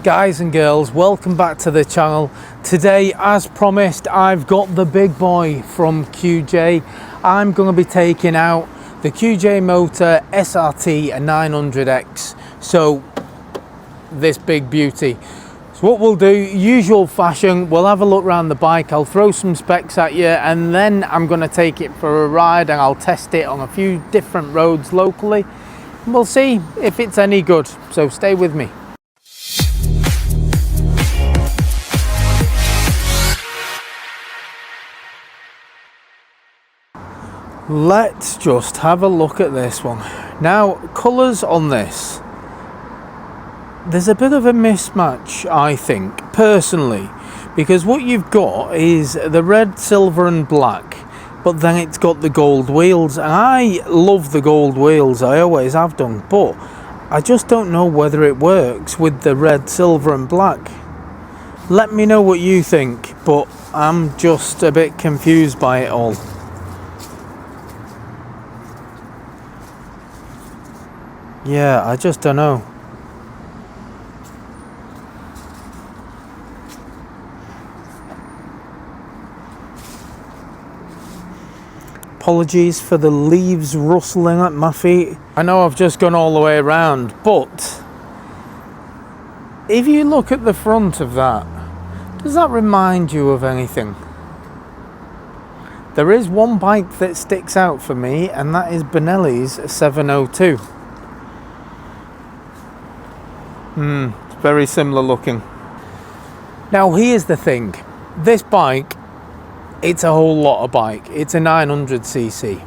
Guys and girls, welcome back to the channel. Today, as promised, I've got the big boy from QJ. I'm going to be taking out the QJ Motor SRT 900X. So this big beauty. So what we'll do, usual fashion, we'll have a look around the bike, I'll throw some specs at you, and then I'm going to take it for a ride and I'll test it on a few different roads locally. We'll see if it's any good, so stay with me. Let's just have a look at this one. Now, colours on this, there's a bit of a mismatch, I think, personally, because what you've got is the red, silver and black, but then it's got the gold wheels, and I love the gold wheels, I always have done, but I just don't know whether it works with the red, silver and black. Let me know what you think, but I'm just a bit confused by it all. Yeah, I just don't know. Apologies for the leaves rustling at my feet. I know I've just gone all the way around, but if you look at the front of that, does that remind you of anything? There is one bike that sticks out for me, and that is Benelli's 702. It's very similar looking. Now here's the thing, this bike, it's a whole lot of bike. It's a 900cc.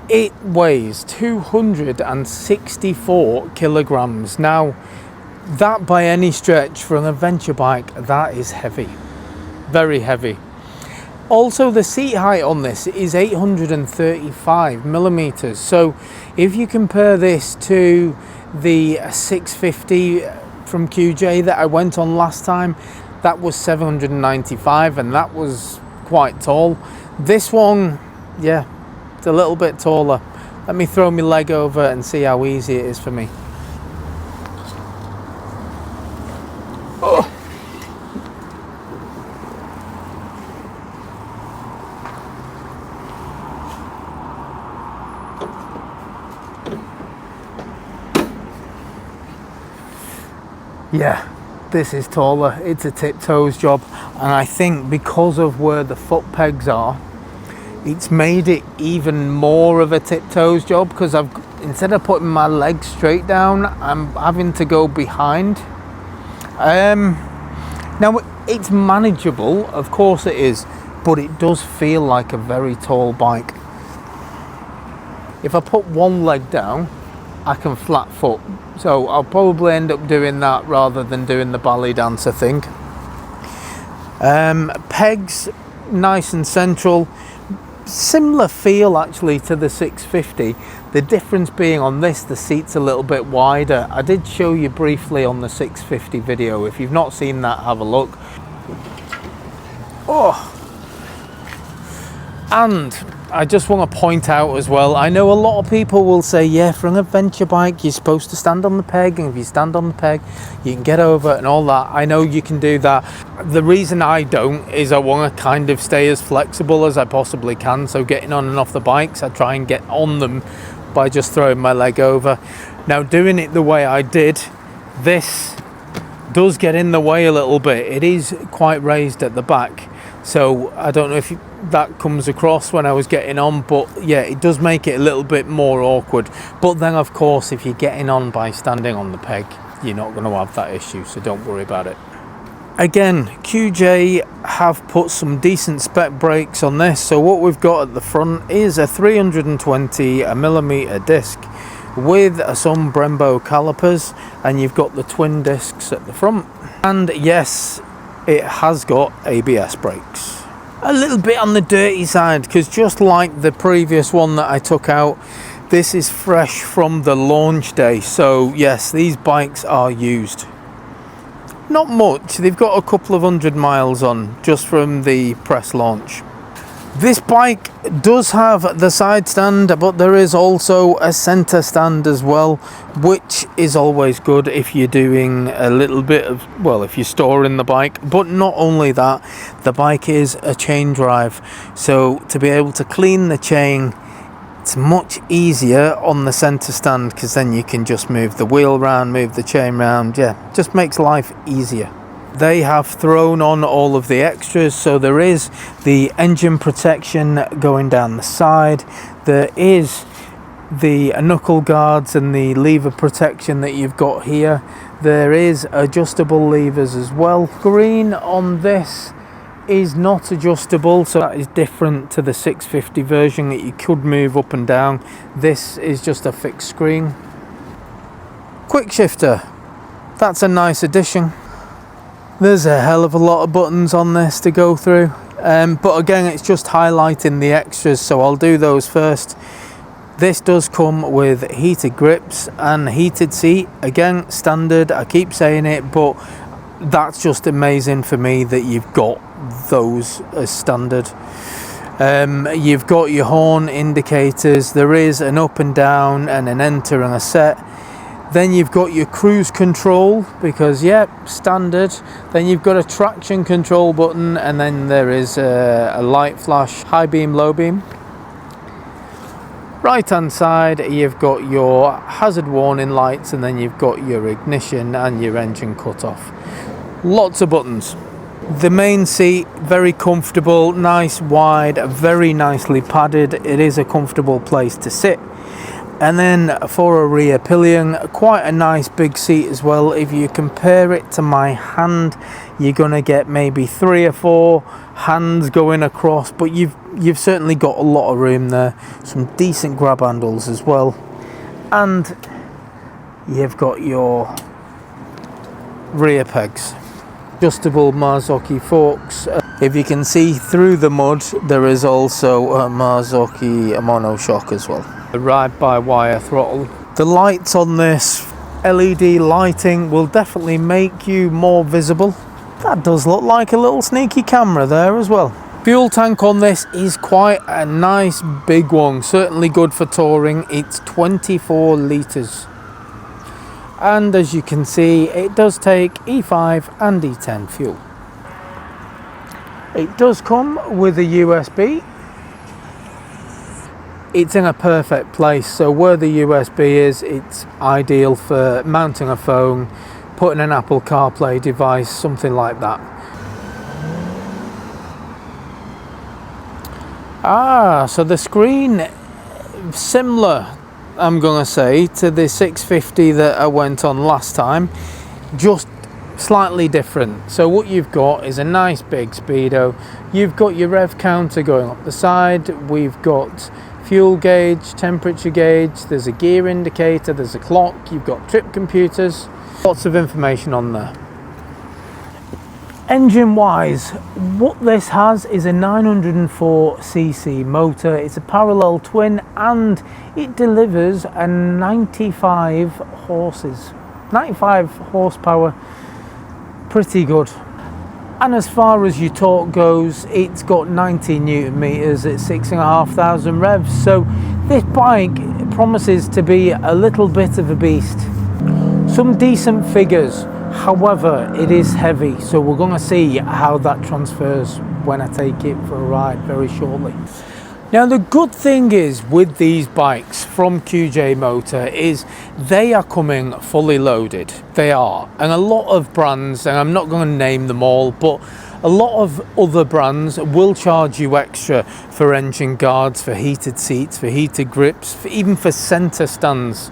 It weighs 264 kilograms. Now that by any stretch for an adventure bike, that is heavy, very heavy. Also, the seat height on this is 835 millimeters. So if you compare this to the 650 from QJ that I went on last time, that was 795 and that was quite tall. This one, yeah, it's a little bit taller. Let me throw my leg over and see how easy it is for me. Oh. Yeah, this is taller. It's a tiptoes job, and I think because of where the foot pegs are, it's made it even more of a tiptoes job, because instead of putting my legs straight down, I'm having to go behind. Now it's manageable, of course it is, but it does feel like a very tall bike. If I put one leg down, I can flat foot, so I'll probably end up doing that rather than doing the ballet dancer thing. Pegs, nice and central, similar feel actually to the 650. The difference being on this, the seat's a little bit wider. I did show you briefly on the 650 video. If you've not seen that, have a look. Oh, and I just want to point out as well, I know a lot of people will say, yeah, for an adventure bike you're supposed to stand on the peg, and if you stand on the peg you can get over and all that. I know you can do that. The reason I don't is I want to kind of stay as flexible as I possibly can, so getting on and off the bikes I try and get on them by just throwing my leg over. Now doing it the way I did, this does get in the way a little bit. It is quite raised at the back, so I don't know if that comes across when I was getting on, but yeah, it does make it a little bit more awkward. But then of course if you're getting on by standing on the peg, you're not going to have that issue, so don't worry about it. Again, QJ have put some decent spec brakes on this. So what we've got at the front is a 320mm disc with some Brembo calipers, and you've got the twin discs at the front, and yes, it has got ABS brakes. A little bit on the dirty side, because just like the previous one that I took out, this is fresh from the launch day. So yes, these bikes are used. Not much, they've got a couple of 100 miles on just from the press launch. This bike does have the side stand, but there is also a center stand as well, which is always good if you're doing a little bit of, well, if you're storing the bike. But not only that, the bike is a chain drive, so to be able to clean the chain, it's much easier on the center stand, because then you can just move the wheel around, move the chain around. Yeah, just makes life easier. They have thrown on all of the extras, so there is the engine protection going down the side, there is the knuckle guards and the lever protection that you've got here, there is adjustable levers as well. Screen on this is not adjustable, so that is different to the 650 version that you could move up and down. This is just a fixed screen. Quick shifter, that's a nice addition. There's a hell of a lot of buttons on this to go through, but again, it's just highlighting the extras, so I'll do those first. This does come with heated grips and heated seat. Again, standard, I keep saying it, but that's just amazing for me that you've got those as standard. You've got your horn indicators, there is an up and down and an enter and a set. Then you've got your cruise control, because standard. Then you've got a traction control button, and then there is a light flash, high beam, low beam. Right hand side, you've got your hazard warning lights, and then you've got your ignition and your engine cut off. Lots of buttons. The main seat, very comfortable, nice wide, very nicely padded. It is a comfortable place to sit. And then for a rear pillion, quite a nice big seat as well. If you compare it to my hand, you're gonna get maybe 3 or 4 hands going across, but you've certainly got a lot of room there. Some decent grab handles as well, and you've got your rear pegs, adjustable Marzocchi forks. If you can see through the mud, there is also a Marzocchi monoshock as well. A ride-by-wire throttle. The lights on this LED lighting will definitely make you more visible. That does look like a little sneaky camera there as well. Fuel tank on this is quite a nice big one, certainly good for touring. It's 24 litres. And as you can see, it does take E5 and E10 fuel. It does come with a USB. It's in a perfect place, so where the USB is, it's ideal for mounting a phone, putting an Apple CarPlay device, something like that. So the screen, similar, I'm gonna say, to the 650 that I went on last time, just slightly different. So what you've got is a nice big speedo. You've got your rev counter going up the side. We've got fuel gauge, temperature gauge, there's a gear indicator, there's a clock, you've got trip computers, lots of information on there. Engine wise, what this has is a 904cc motor. It's a parallel twin, and it delivers a 95 horsepower, pretty good. And as far as your torque goes, it's got 90 newton meters at 6,500 revs. So this bike promises to be a little bit of a beast. Some decent figures, however, it is heavy. So we're going to see how that transfers when I take it for a ride very shortly. Now the good thing is with these bikes from QJ Motor is they are coming fully loaded. They are, and a lot of brands, and I'm not going to name them all, but a lot of other brands will charge you extra for engine guards, for heated seats, for heated grips, even for center stands.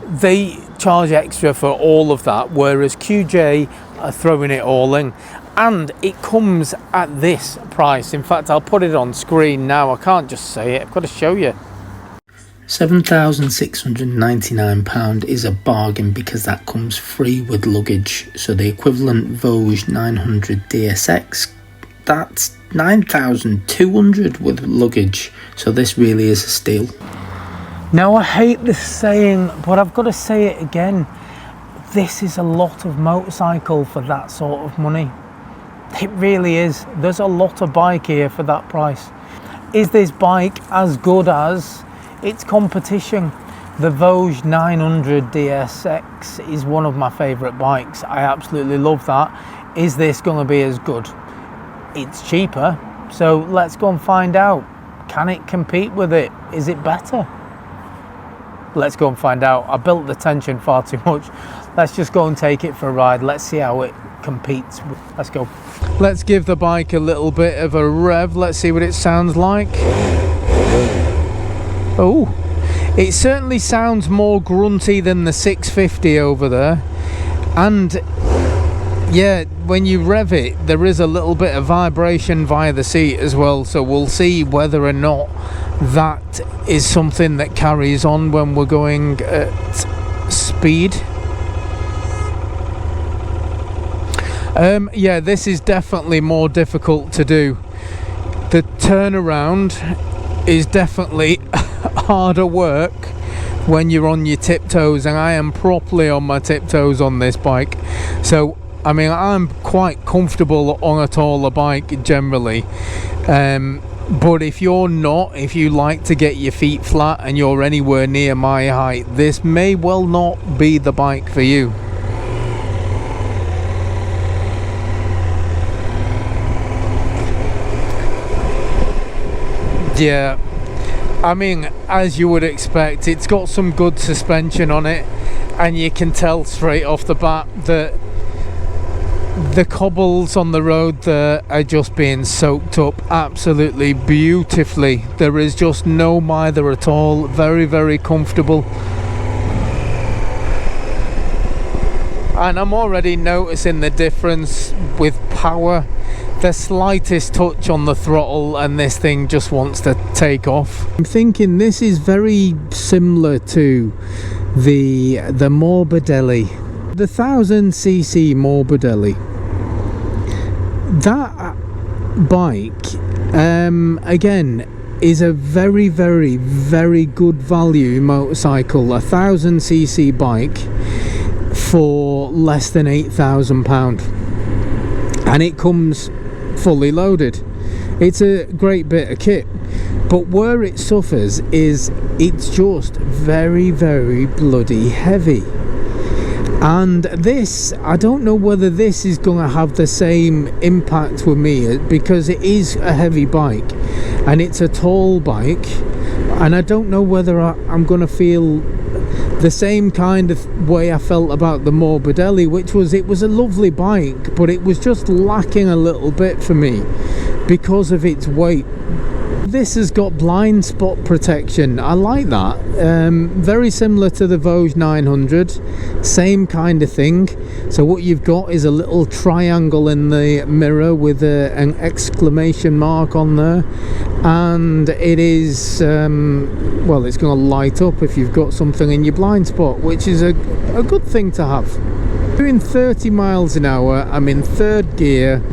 They charge extra for all of that, whereas QJ are throwing it all in. And it comes at this price. In fact, I'll put it on screen now. I can't just say it, I've got to show you. £7,699 is a bargain because that comes free with luggage. So the equivalent Vosges 900 DSX, that's 9,200 with luggage. So this really is a steal. Now I hate this saying, but I've got to say it again. This is a lot of motorcycle for that sort of money. It really is. There's a lot of bike here for that price. Is this bike as good as its competition? The Vosges 900 DSX is one of my favourite bikes. I absolutely love that. Is this going to be as good? It's cheaper, so let's go and find out. Can it compete with it? Is it better? Let's go and find out. I built the tension far too much. Let's just go and take it for a ride. Let's see how it competes. Let's go. Let's give the bike a little bit of a rev. Let's see what it sounds like. Oh, it certainly sounds more grunty than the 650 over there. And yeah, when you rev it, there is a little bit of vibration via the seat as well. So we'll see whether or not that is something that carries on when we're going at speed. Yeah, this is definitely more difficult to do. The turnaround is definitely harder work when you're on your tiptoes, and I am properly on my tiptoes on this bike. So I mean, I'm quite comfortable on a taller bike generally, but if you're not, if you like to get your feet flat and you're anywhere near my height, this may well not be the bike for you. Yeah, I mean, as you would expect, it's got some good suspension on it, and you can tell straight off the bat that the cobbles on the road there are just being soaked up absolutely beautifully. There is just no mither at all. Very, very comfortable. And I'm already noticing the difference with power. The slightest touch on the throttle and this thing just wants to take off. I'm thinking this is very similar to the Morbidelli, the 1000cc Morbidelli. That bike again is a very, very, very good value motorcycle. A 1000cc bike for less than £8,000, and it comes fully loaded. It's a great bit of kit, but where it suffers is it's just very, very bloody heavy. And this, I don't know whether this is going to have the same impact with me, because it is a heavy bike and it's a tall bike, and I don't know whether I'm going to feel the same kind of way I felt about the Morbidelli, which was, it was a lovely bike, but it was just lacking a little bit for me because of its weight. This has got blind spot protection. I like that. Very similar to the Vosges 900, same kind of thing. So what you've got is a little triangle in the mirror with an exclamation mark on there, and it is well, it's going to light up if you've got something in your blind spot, which is a good thing to have. Doing 30 miles an hour, I'm in third gear.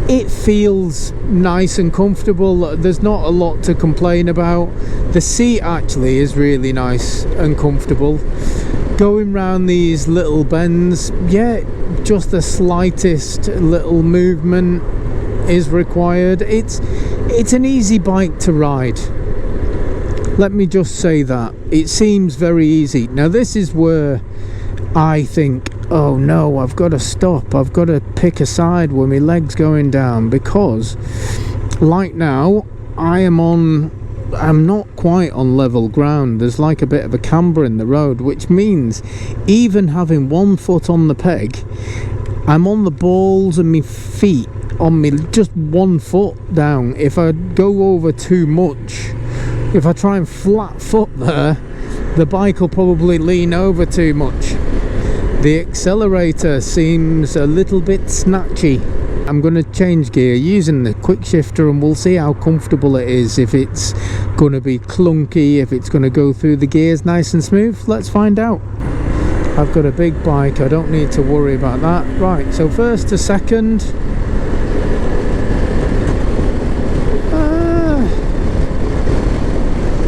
It feels nice and comfortable. There's not a lot to complain about. The seat actually is really nice and comfortable. Going round these little bends, yeah, just the slightest little movement is required. It's an easy bike to ride. Let me just say that. It seems very easy. Now this is where I think, oh no, I've got to stop, I've got to pick a side with my legs going down, because like now I'm not quite on level ground. There's like a bit of a camber in the road, which means even having one foot on the peg, I'm on the balls and my feet on me, just 1 foot down. If I go over too much, if I try and flat foot there, the bike will probably lean over too much. The accelerator seems a little bit snatchy. I'm going to change gear using the quick shifter, and we'll see how comfortable it is. If it's going to be clunky, if it's going to go through the gears nice and smooth, let's find out. I've got a big bike, I don't need to worry about that. Right, so first to second.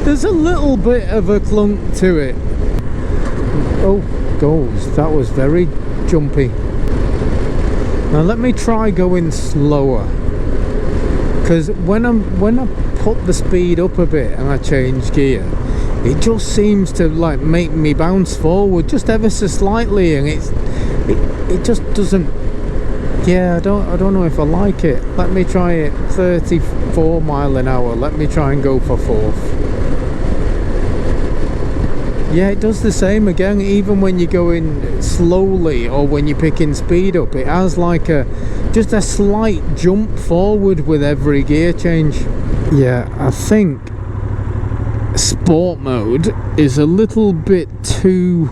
There's a little bit of a clunk to it. Oh, goes, that was very jumpy. Now let me try going slower, because when I put the speed up a bit and I change gear, it just seems to like make me bounce forward just ever so slightly, and it just doesn't. Yeah, I don't know if I like it. Let me try it. 34 mile an hour. Let me try and go for fourth. Yeah, it does the same again. Even when you're going slowly or when you're picking speed up, it has like just a slight jump forward with every gear change. Yeah, I think sport mode is a little bit too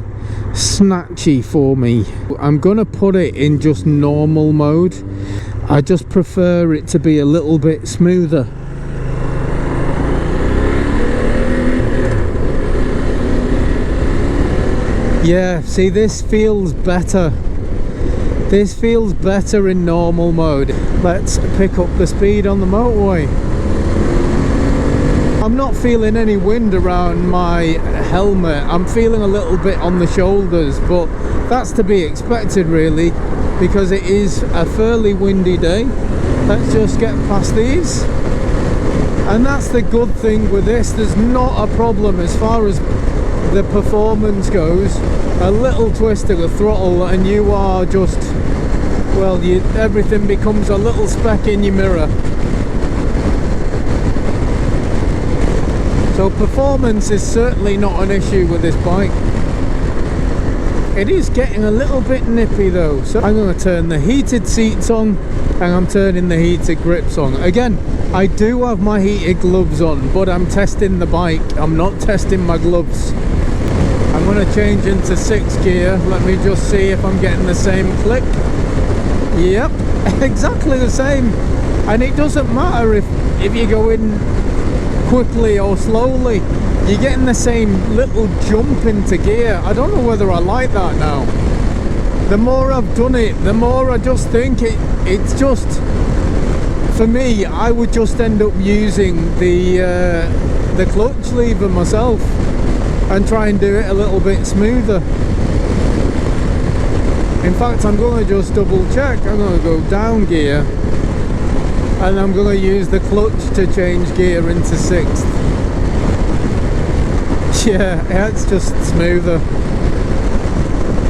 snatchy for me. I'm gonna put it in just normal mode. I just prefer it to be a little bit smoother. Yeah, see, this feels better. This feels better in normal mode. Let's pick up the speed on the motorway. I'm not feeling any wind around my helmet. I'm feeling a little bit on the shoulders, but that's to be expected really, because it is a fairly windy day. Let's just get past these. And that's the good thing with this. There's not a problem as far as the performance goes. A little twist of the throttle and you are just, well, everything becomes a little speck in your mirror. So performance is certainly not an issue with this bike. It is getting a little bit nippy though, so I'm going to turn the heated seats on and I'm turning the heated grips on. Again, I do have my heated gloves on, but I'm testing the bike. I'm not testing my gloves. I'm going to change into 6th gear. Let me just see if I'm getting the same click. Yep, exactly the same. And it doesn't matter if you go in quickly or slowly, you're getting the same little jump into gear. I don't know whether I like that now. The more I've done it, the more I just think it's just, for me, I would just end up using the clutch lever myself and try and do it a little bit smoother. In fact, I'm going to just double check. I'm going to go down gear and I'm going to use the clutch to change gear into 6th. Yeah, it's just smoother.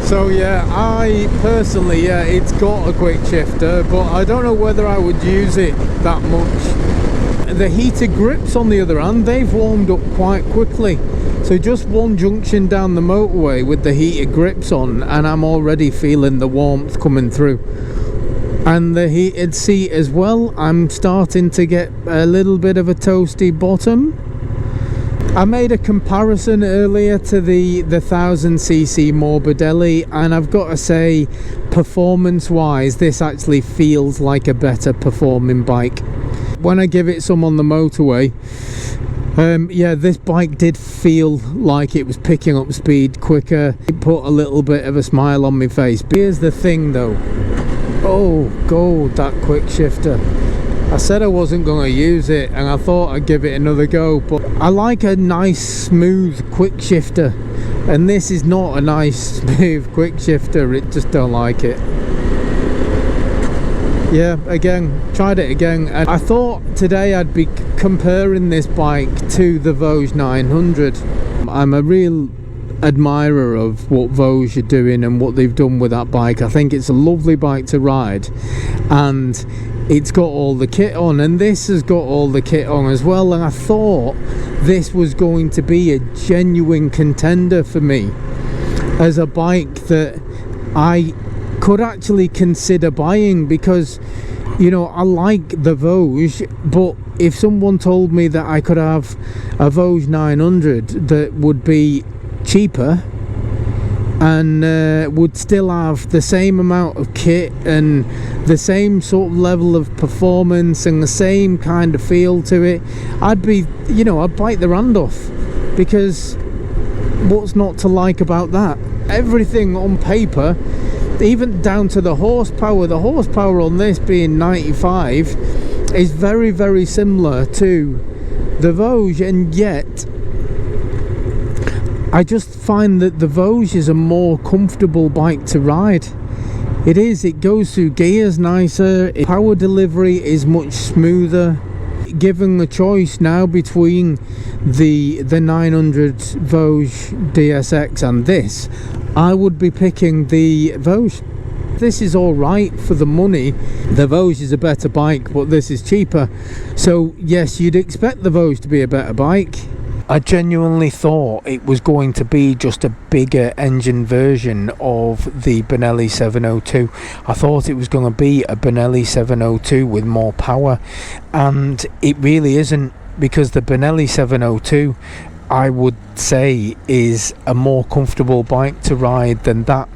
So yeah, I personally, yeah, it's got a quick shifter, but I don't know whether I would use it that much. The heated grips on the other hand, they've warmed up quite quickly. So just one junction down the motorway with the heated grips on and I'm already feeling the warmth coming through. And the heated seat as well, I'm starting to get a little bit of a toasty bottom. I made a comparison earlier to the 1000cc Morbidelli, and I've got to say, performance wise, this actually feels like a better performing bike. When I give it some on the motorway, yeah, this bike did feel like it was picking up speed quicker. It put a little bit of a smile on my face. But here's the thing though. Oh god, that quick shifter. I said I wasn't going to use it and I thought I'd give it another go, but I like a nice smooth quick shifter, and this is not a nice smooth quick shifter. It just don't like it. Yeah, again, tried it again, and I thought today I'd be comparing this bike to the Vosges 900. I'm a real admirer of what Vosges are doing and what they've done with that bike. I think it's a lovely bike to ride, and it's got all the kit on, and this has got all the kit on as well, and I thought this was going to be a genuine contender for me as a bike that I could actually consider buying, because, you know, I like the Vosges, but if someone told me that I could have a Vosges 900 that would be cheaper and would still have the same amount of kit and the same sort of level of performance and the same kind of feel to it, I'd be, you know, I'd bite the hand off, because what's not to like about that? Everything on paper, even down to the horsepower on this being 95 is very, very similar to the Vosges, and yet I just find that the Vosges is a more comfortable bike to ride. It is, it goes through gears nicer, power delivery is much smoother. given the choice now between the 900 Vosges DSX and this, I would be picking the Vosges. This is all right for the money. The Vosges is a better bike, but this is cheaper. So yes, you'd expect the Vosges to be a better bike. I genuinely thought it was going to be just a bigger engine version of the Benelli 702. I thought it was going to be a Benelli 702 with more power, and it really isn't, because the Benelli 702, I would say, is a more comfortable bike to ride than that.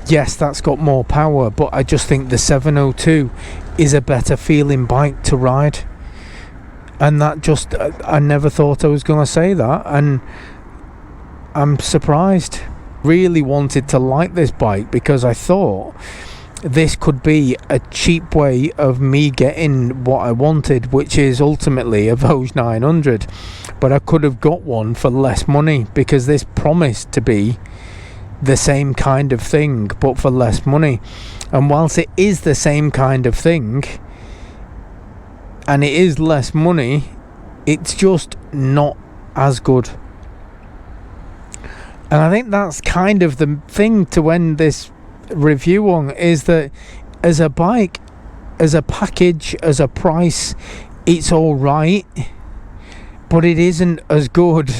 Yes, that's got more power, but I just think the 702 is a better feeling bike to ride. And that just, I never thought I was going to say that, and I'm surprised. Really wanted to like this bike because I thought this could be a cheap way of me getting what I wanted, which is ultimately a Vosges 900. But I could have got one for less money, because this promised to be the same kind of thing but for less money. And whilst it is the same kind of thing and it is less money, it's just not as good. And I think that's kind of the thing to end this review on, is that as a bike, as a package, as a price, it's all right, but it isn't as good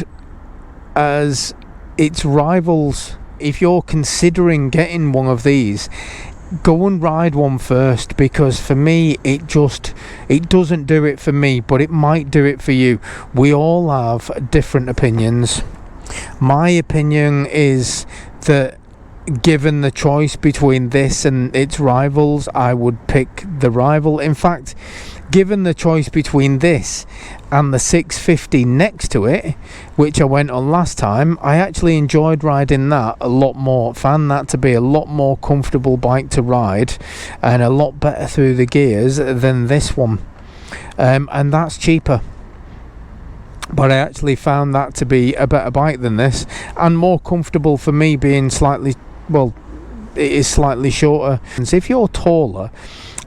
as its rivals. If you're considering getting one of these, go and ride one first, because for me it doesn't do it for me, but it might do it for you. We all have different opinions. My opinion is that given the choice between this and its rivals, I would pick the rival. In fact, given the choice between this and the 650 next to it, which I went on last time, I actually enjoyed riding that a lot more. Found that to be a lot more comfortable bike to ride and a lot better through the gears than this one. And that's cheaper. But I actually found that to be a better bike than this, and more comfortable for me, being slightly, well, it is slightly shorter. And so if you're taller,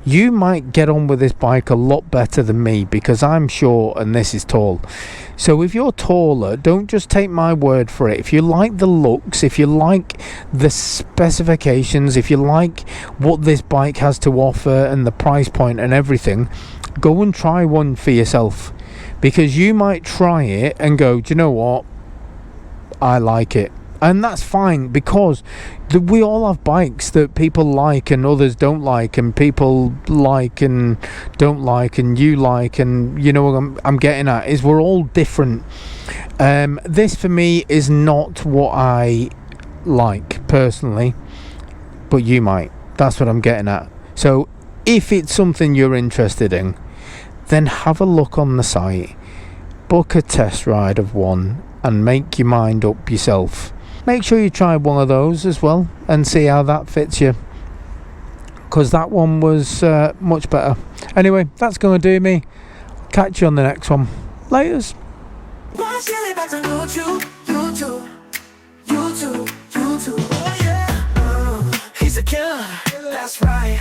you might get on with this bike a lot better than me, because I'm short and this is tall. So if you're taller, don't just take my word for it. If you like the looks, if you like the specifications, if you like what this bike has to offer and the price point and everything, go and try one for yourself. Because you might try it and go, do you know what, I like it. And that's fine, because we all have bikes that people like and others don't like, and people like and don't like and you like, and you know what I'm getting at is we're all different. This for me is not what I like personally, but you might. That's what I'm getting at. So if it's something you're interested in, then have a look on the site, book a test ride of one, and make your mind up yourself. Make sure you try one of those as well and see how that fits you, because that one was much better. Anyway, that's going to do me. Catch you on the next one. Laters. YouTube. Oh yeah. He's a killer. That's right.